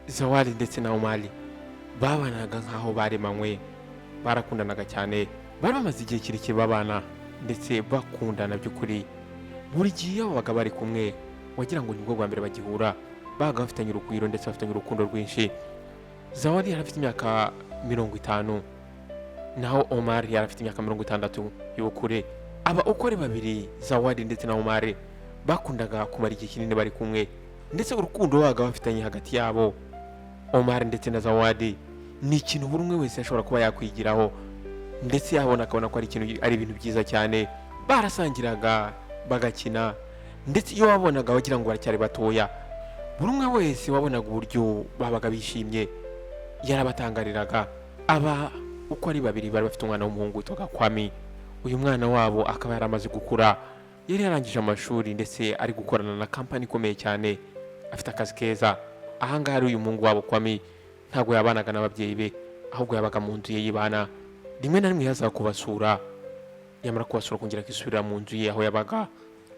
Zawadi ndetse na Omari babanaga nk'aho baremanywe, barakundanaga cyane, bari bamaze igihe kirekire babana ndetse bakundana by'ukuri. Buri gihe iyo babaga bari kumwe wagira ngo nibwo bwa mbere bagihura, babaga bafitanye urugwiro ndetse bafitanye urukundo rwinshi. Zawadi yari afite imyaka 50 naho Omar yari afite imyaka 60 y'ubukure. Aba uko ari babiri, Zawadi ndetse na Omar, bakundaga kumara igihe kinini bari kumwe ndetse urukundo babaga bafitanye hagati yabo Omar ndetse na Zawadi ni ikintu buri umwe wese ashobora kuba yakwigiraho ndetse yabona akabona ko ari ibintu byiza cyane. Barasangiraga bagakina ndetse iyo wabonaga wagira ngo baracyari batoya, buri umwe wese wabonaga uburyo babaga bishimye yarabatangariraga. Aba uko ari babiri bari bafite umwana w'umuhungu witwaga Kwami. Uyu mwana wabo akaba yaramaze gukura, yari yarangije amashuri ndetse ari gukorana na kampani ikomeye cyane, afite akazi keza. Ahangaha ari uyu muhungu wabo Kwami ntabwo yabanaga n'ababyeyi be, ahubwo yabaga mu nzu ye yibana. Rimwe na rimwe yazaga kubasura, yamara kubasura kongera akisubirira mu nzu ye aho yabaga.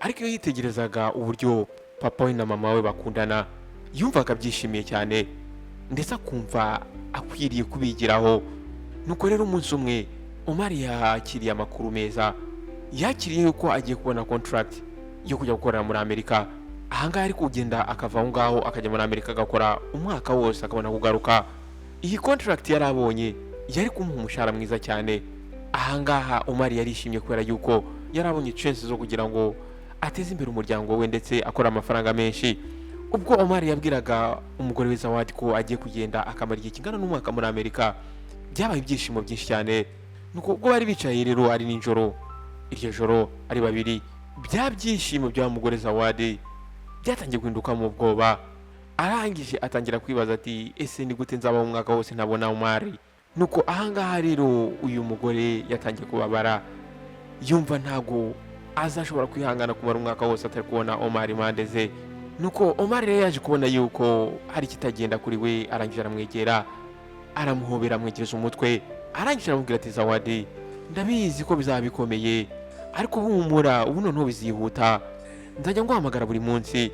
Ariko iyo yitegerezaga uburyo papa we na mama we bakundana, yumvaga byishimiye cyane ndetse akumva akwiriye kubigiraho. Nuko rero umunsi umwe Omar yakiriye amakuru meza, yakiriye yuko agiye kubona contract yo kujya gukorera muri Amerika. Ahangaha ari kugenda akava aho ngaho akajya muri Amerika agakora umwaka wose akabona kugaruka. Iyi contract yarabonye yari kumuha umushahara mwiza cyane. Ahangaha Omar yarishimye kubera yuko yarabonye chance zo kugira ngo ateze imbere umuryango we ndetse akora amafaranga menshi. Ubwo Omar yabwiraga umugore we Zawadi ko agiye kugenda akamara igihe kingana n'umwaka muri Amerika, byabaye ibyishimo byinshi cyane. Nuko ubwo bari bicaye rero ari ninjoro, iryo joro ari babiri, bya byishimo bya mugore Zawadi byatangiye guhinduka mu bwoba. Arangije atangira kwibaza ati ese ni gute nzaba mu mwaka wose ntabona Omar. Nuko ahangaha rero uyu mugore yatangiye kubabara, yumva ntago azashobora kwihangana kumara umwaka wose atari kubona Omar impande ze. Nuko Omar rero yaje kubona yuko hari kitagenda kuri we, arangije aramwegera, aramuhobera, amwegereza umutwe, arangije aramubwira ati Zawadi, ndabizi ko bizaba bikomeye ariko humura, ubu noneho bizihuta, nzajya nguhamagara buri munsi,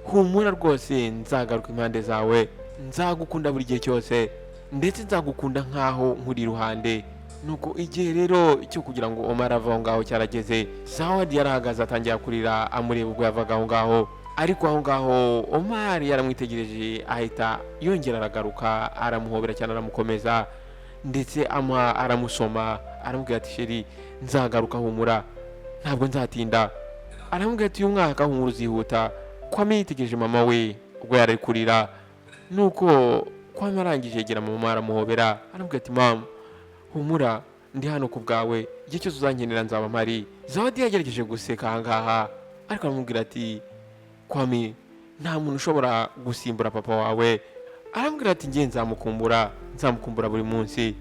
humura rwose, nzagaruka impande zawe, nzagukunda buri gihe cyose ndetse nzagukunda nkaho nkuri iruhande. Nuko igihe rero cyo kugira ngo Omar ava aho ngaho cyarageze. Zawadi yarahagaze atangira kurira amureba ubwo yavaga aho ngaho, ariko aho ngaho Omar yaramwitegereje ahita yongera aragaruka, aramuhobera cyane, aramukomeza ndetse aramusoma, aramubwira ati sheri, nzagaruka, humura, ntabwo nzatinda. Aramubwira ati uyu mwaka humura uzihuta. Kwami yitegereje mama we ubwo yari kurira. Nuko Kwami arangije yegera mama aramuhobera, aramubwira ati mama, humura, ndi hano ku bwawe, igihe cyose uzankenera nzaba mpari. Zawadi yagerageje guseka ahangaha, ariko aramubwira ati Kwami, nta muntu ushobora gusimbura papa wawe. Aramubwira ati ngiye nzamukumbura buri munsi.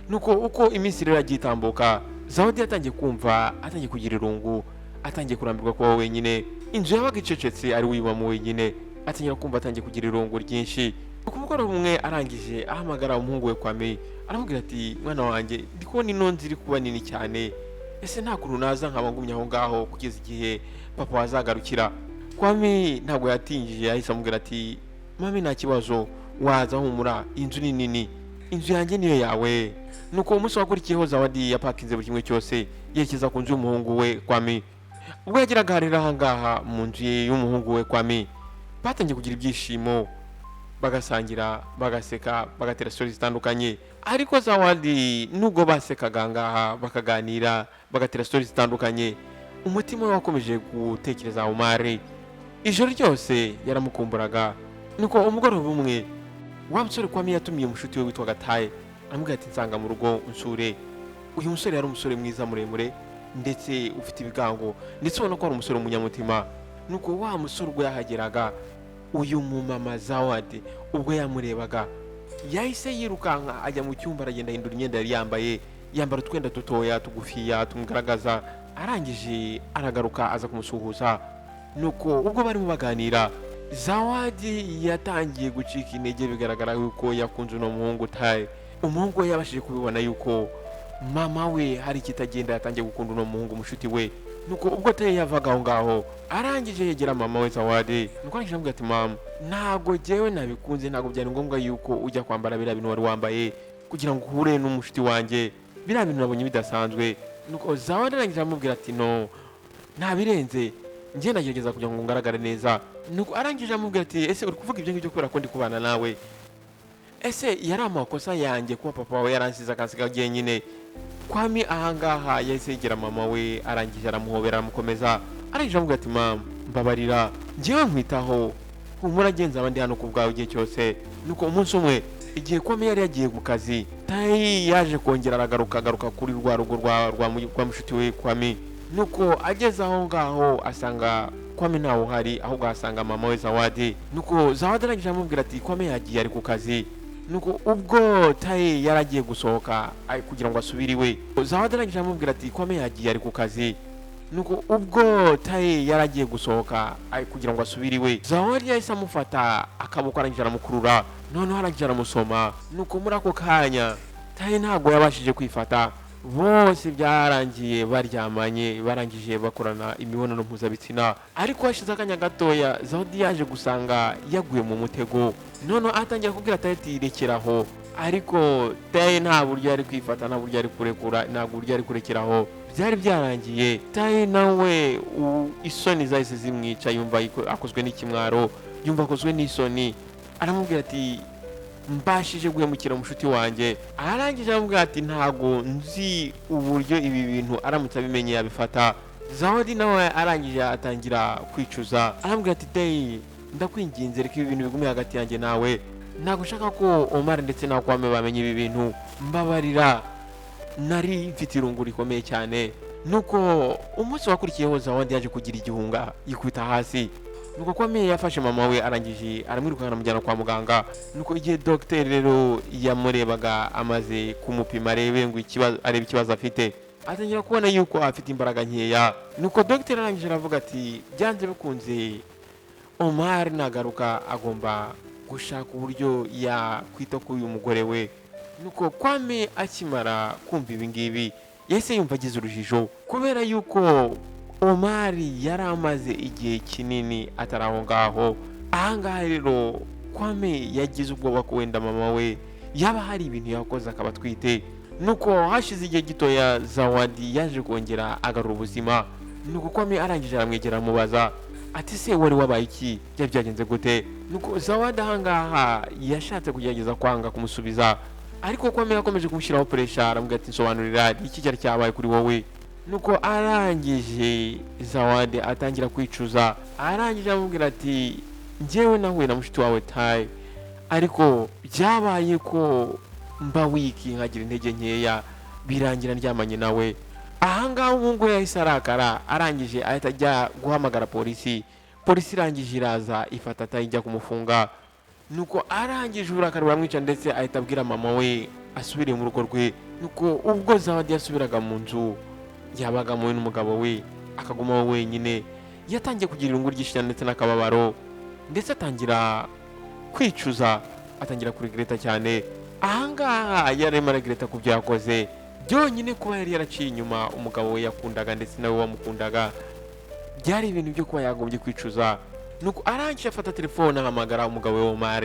Nuko uko iminsi rero yagiye itambuka, Zawadi yatangiye kumva atangiye kugira irungu, atangiye kurambirwa kuba wenyine. Inzu yabaga icecetse ari wibamo wenyine, atangira kumva atangiye kugira irungu ryinshi. Nuko umugoroba umwe arangije ahamagara umuhungu we Kwami, aramubwira ati mwana wanjye, ndi kubona ino nzu iri kuba nini cyane, ese nta kuntu naza nkaba ngumye aho ngaho kugeza igihe papa wazagarukira? Kwami ntabwo yatinjije, yahise amubwira ati mami, nta kibazo, waza, humura, inzu ni nini, inzu yanjye niyo yawe. Nuko umunsi wakurikiyeho Zawadi yapakinze buri kimwe cyose yerekeza ku nzu y'umuhungu we Kwami. Ubwo yageraga rero ahangaha mu nzu y'umuhungu we Kwami, batangiye kugira ibyishimo, bagasangira, bagaseka, bagatera stories zitandukanye. Ariko Zawadi nubwo basekaga ahangaha bakaganira, bagatera stories zitandukanye, umutima we wakomeje gutekereza Omar. Ijoro ryose yaramukumburaga. Nuko umugoroba umwe wa musore Kwami yatumiye umushuti we witwaga Taye, aramubwira ati nsanga mu rugo unsure. Uyu musore yari umusore mwiza muremure ndetse ufite ibigango, ndetse ubona ko ari umusore umunyamutima. Nuko wa musore ubwo yahageraga, uyu mumama Zawadi ubwo yamurebaga yahise yirukanka ajya mu cyumba, aragenda ahindura imyenda yari yambaye, yambara utwenda dutoya tugufiya tumugaragaza. Arangije aragaruka aza kumusuhuza. Nuko ubwo barimo baganira, Zawadi yatangiye gucika intege, bigaragara yuko yakunze uno muhungu Taye. Umuhungu we yabashije kubibona yuko mama we hari kitagenda, yatangiye gukunda uno muhungu umushuti we. Nuko ubwo Taye yavaga aho ngaho, arangije yegera mama we Zawadi. Nuko arangije amubwira ati mama, ntago jewe nabikunze, ntago byari ngombwa yuko ujya kwambara biriya bintu wari wambaye kugira ngo uhure n'umushuti wanjye, biriya bintu nabonye bidasanzwe. Nuko Zawadi arangije aramubwira ati no, ntabirenze, njye nagerageza kugira ngo ngaragare neza. Nuko arangije aramubwira ati ese uri kuvuga ibyo ngibyo kubera ko ndi kubana nawe? Ese yari amakosa yanjye kuba papa wawe yaransize akansiga jyenyine? Kwami ahangaha yahise yegera mama we, arangije aramuhobera aramukomeza, arangije aramubwira ati mama mbabarira, njyewe nkwitaho, humura genza abandi hano ku bwawe igihe cyose. Nuko umunsi umwe igihe Kwame yari yagiye ku kazi, Tayi yaje kongera agaruka kuri rwa rugo rwa mushuti we Kwame. Nuko ageze aho ngaho asanga Kwame ntawe uhari, ahubwo asanga mama we Zawadi. Nuko Zawadi arangije aramubwira ati Kwame yagiye ari ku kazi. Nuko ubwo Tayi yaragiye gusohoka kugira ngo asubire iwe, Zawadi arangije aramubwira ati Kwame yagiye ari ku kazi. Nuko ubwo Tayi yaragiye gusohoka kugira ngo asubire iwe, Zawadi yahise amufata akaboko arangije aramukurura, noneho arangije aramusoma. Nuko muri ako kanya Tayi ntabwo yabashije kwifata, bose byarangiye baryamanye, barangije bakorana imibonano mpuzabitsina. Ariko hashize akanya gatoya Zawadi yaje gusanga yaguye mu mutego, noneho atangira kubwira Tayi ati rekeraho, ariko Tayi nta buryo yari kwifata, nta buryo yari kurekura, nta buryo yari kurekeraho. Byari byarangiye, Tayi nawe isoni zahise zimwica, yumva akozwe n'ikimwaro, yumva akozwe n'isoni. Aramubwira ati mbashije guhemukira umushuti wanjye. Arangije aramubwira ati ntago nzi uburyo ibi bintu aramutse abimenye yabifata. Zawadi nawe arangije atangira kwicuza, arambwira ati Tayi ndakwinginze reka ibi bintu bigume hagati yanjye nawe, ntago nshaka ko Omar ndetse na Kwame bamenye ibi bintu, mbabarira, nari mfite irungu rikomeye cyane. Nuko umunsi wakurikiyeho Zawadi yaje kugira igihunga yikubita hasi. Nuko Kwame yafashe mama we arangije aramwirukana amujyana kwa muganga. Nuko igihe dogiteri rero yamurebaga amaze kumupima arebe ikibazo afite, atangira kubona yuko afite imbaraga nkeya. Nuko dogiteri arangije aravuga ati byanze bikunze Omar nagaruka agomba gushaka uburyo yakwita kuri uyu mugore we. Nuko Kwame akimara kumva ibi ngibi yahise yumva agize urujijo, kubera yuko Omar yari amaze igihe kinini atari aho ngaho. Ahangaha rero Kwame yagize ubwoba ko wenda mama we yaba hari ibintu yakoze akaba atwite. Nuko hashize igihe gitoya Zawadi yaje kongera agarura ubuzima. Nuko Kwame arangije aramwegera amubaza ati se wari wabaye iki, byagenze gute? Nuko Zawadi ahangaha yashatse kugerageza kwanga kumusubiza, ariko Kwame yakomeje kumushyiraho pressure, aramubwira ati nsobanurira iki cyari cyabaye kuri wowe. Nuko arangije Zawadi atangira kwicuza, arangije amubwira ati njyewe nahuye na mushiti wawe Tayi, ariko byabaye ko mba wiki nkagira intege nkeya, birangira ndyamanye nawe. Ahangaha umuhungu yahise arakara, arangije ahita ajya guhamagara polisi. Polisi irangije iraza ifata Tayi ijya kumufunga. Nuko arangije uburakari buramwica, ndetse ahita abwira mama we asubire mu rugo rwe. Nuko ubwo Zawadi yasubiraga mu nzu yabagamo n'umugabo we, akaguma wenyine, yatangiye kugira irungu ryinshi ndetse n'akababaro, ndetse atangira kwicuza, atangira kurigreta cyane. Ahangaha yarimo aragreta ku byo yakoze, byonyine kuba yari yaraciye inyuma umugabo we yakundaga ndetse nawe wamukundaga, byari ibintu byo kuba yagombye kwicuza. Nuko arangije afata telefone ahamagara umugabo we Omar,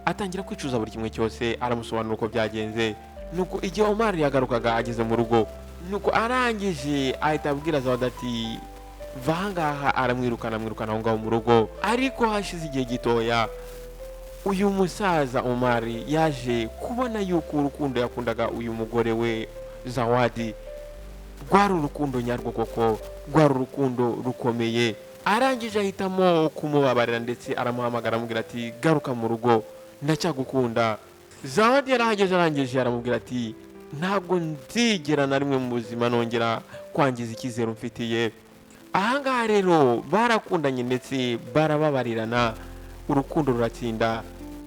atangira kwicuza buri kimwe cyose, aramusobanura uko byagenze. Nuko igihe Omar yagarukaga ageze mu rugo, nuko arangije ahita abwira Zawadi ati vangaha, aramwirukana aho ngaho mu rugo. Ariko hashize igihe gitoya uyu musaza Omar yaje kubona yuko urukundo yakundaga uyu mugore we Zawadi rwari urukundo nyarwo koko, rwari urukundo rukomeye. Arangije ahitamo kumubabarira ndetse aramuhamagara amubwira ati garuka mu rugo, ndacyagukunda. Zawadi yarahageze, arangije aramubwira ati ntabwo nzigera na rimwe mu buzima nongera kwangiza icyizere umfitiye. Ahangaha rero barakundanye ndetse barababarirana, urukundo ruratsinda,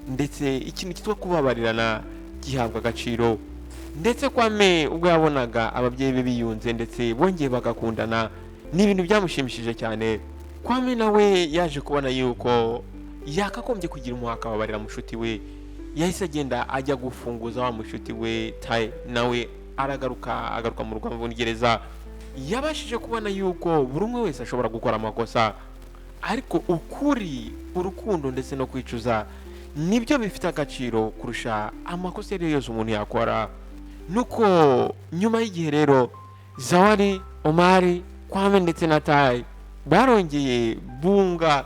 ndetse ikintu cyitwa kubabarirana gihabwa agaciro. Ndetse Kwame ubwo yabonaga ababyeyi be biyunze ndetse bongeye bagakundana, ni ibintu byamushimishije cyane. Kwame nawe yaje kubona yuko yakagombye kugira umuhaka akababarira mushuti we, yahise agenda ajya gufunguza wa mushuti we Tayi, nawe agaruka mu rugo mu gereza. Yabashije kubona yuko buri umwe wese ashobora gukora amakosa, ariko ukuri, urukundo ndetse no kwicuza nibyo bifite agaciro kurusha amakosa yari yose umuntu yakora. Nuko nyuma y'igihe rero Zawadi, Omari, Kwame ndetse na Tai barongeye bunga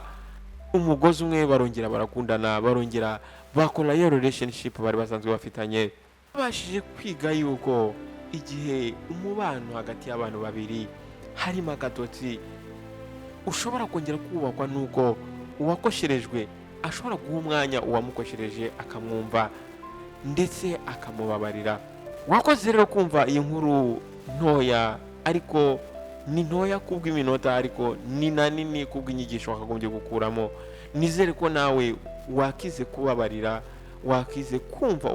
umugozi umwe, barongera barakundana, barongera bakora iyo relationship bari basanzwe bafitanye. Babashije kwiga yuko igihe umubano hagati y'abantu babiri harimo agatotsi ushobora kongera kubakwa nuko uwakosherejwe ashobora guha umwanya uwamukoshereje akamwumva ndetse akamubabarira. Wakoze rero kumva iyi nkuru ntoya, ariko ni ntoya kubw'iminota ariko ni nini kubw'inyigisho wakagombye gukuramo. Nizere ko nawe wakize kubabarira, wakize kumva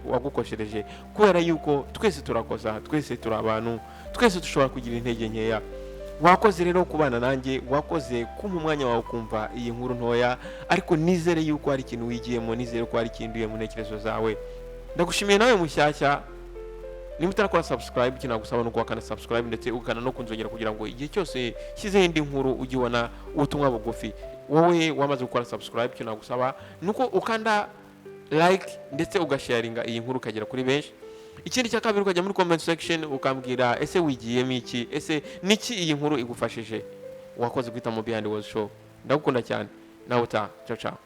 uwagukoshereje, kubera yuko twese turakosa, twese turi abantu, twese dushobora kugira intege nkeya. Wakoze rero kubana nanjye, wakoze kumpa umwanya wawe kumva iyi nkuru ntoya, ariko nizere yuko hari ikintu wigiyemo, nizere ko hari ikintu uye mu ntekerezo zawe. Ndagushimiye nawe mushyashya, niba utarakora subscribe kinagusaba no kuwakana subscribe ndetse ukana no kunzogera kugira ngo igihe cyose shyizeho indi nkuru ugibona ubutumwa bugufi. Wowe wamaze gukora subscribe kinagusaba nuko ukanda like ndetse ugasharinga iyi nkuru ukagera kuri benshi. Ikindi cya kabiri ukajya muri comment section ukambwira ese wigiyemo iki, ese niki iyi nkuru igufashije. Wakoze kwita mu Behind the World Show. Ndagukunda cyane. Nawe ciao ciao.